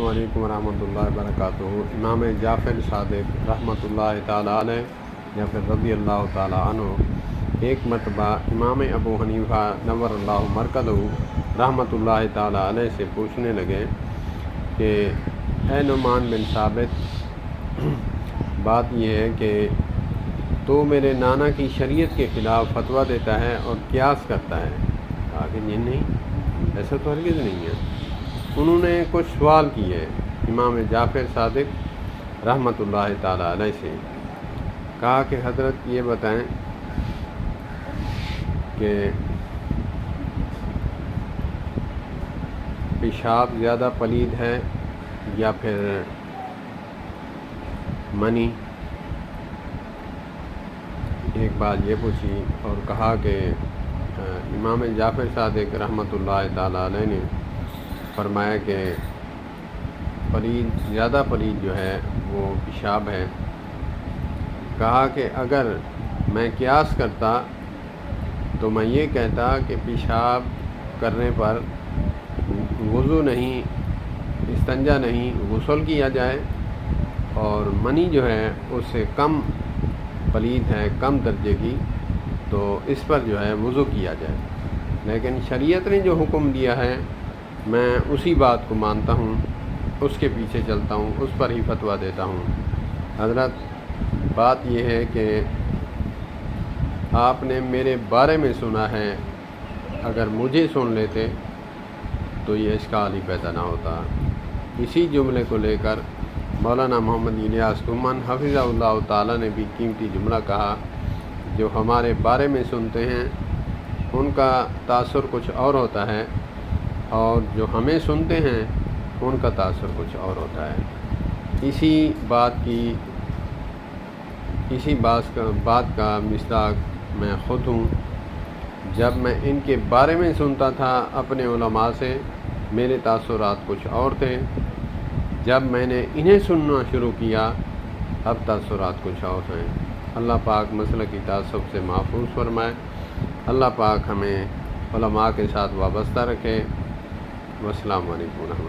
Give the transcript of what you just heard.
علیکم ورحمۃ اللہ وبرکاتہ۔ امام جعفر صادق رحمۃ اللہ تعالیٰ علیہ یا پھر رضی اللہ تعالیٰ عنہ ایک مرتبہ امام ابو حنیفہ نور اللہ مرکزہ رحمۃ اللہ تعالیٰ علیہ سے پوچھنے لگے کہ اے نعمان بن ثابت، بات یہ ہے کہ تو میرے نانا کی شریعت کے خلاف فتویٰ دیتا ہے اور قیاس کرتا ہے۔ کہا کہ نہیں، ایسا تو ہرگز نہیں ہے۔ انہوں نے کچھ سوال کیے امام جعفر صادق رحمۃ اللہ تعالیٰ علیہ سے، کہا کہ حضرت یہ بتائیں کہ پیشاب زیادہ پلید ہے یا پھر منی؟ ایک بات یہ پوچھی اور کہا کہ امام جعفر صادق رحمۃ اللہ تعالیٰ علیہ نے فرمایا کہ زیادہ پلید جو ہے وہ پیشاب ہے۔ کہا کہ اگر میں قیاس کرتا تو میں یہ کہتا کہ پیشاب کرنے پر وضو نہیں، استنجا نہیں، غسل کیا جائے، اور منی جو ہے اس سے کم پلید ہے، کم درجے کی، تو اس پر جو ہے وضو کیا جائے۔ لیکن شریعت نے جو حکم دیا ہے میں اسی بات کو مانتا ہوں، اس کے پیچھے چلتا ہوں، اس پر ہی فتویٰ دیتا ہوں۔ حضرت بات یہ ہے کہ آپ نے میرے بارے میں سنا ہے، اگر مجھے سن لیتے تو یہ اشکال ہی پیدا نہ ہوتا۔ اسی جملے کو لے کر مولانا محمد الیاس گمان حفظہ اللہ تعالیٰ نے بھی قیمتی جملہ کہا، جو ہمارے بارے میں سنتے ہیں ان کا تاثر کچھ اور ہوتا ہے، اور جو ہمیں سنتے ہیں ان کا تاثر کچھ اور ہوتا ہے۔ اسی بات کا مصداق میں خود ہوں۔ جب میں ان کے بارے میں سنتا تھا اپنے علماء سے، میرے تاثرات کچھ اور تھے۔ جب میں نے انہیں سننا شروع کیا، اب تاثرات کچھ اور ہیں۔ اللہ پاک مسلکی تعصب سے محفوظ فرمائے۔ اللہ پاک ہمیں علماء کے ساتھ وابستہ رکھے۔ والسلام علیکم ورحمۃ اللہ۔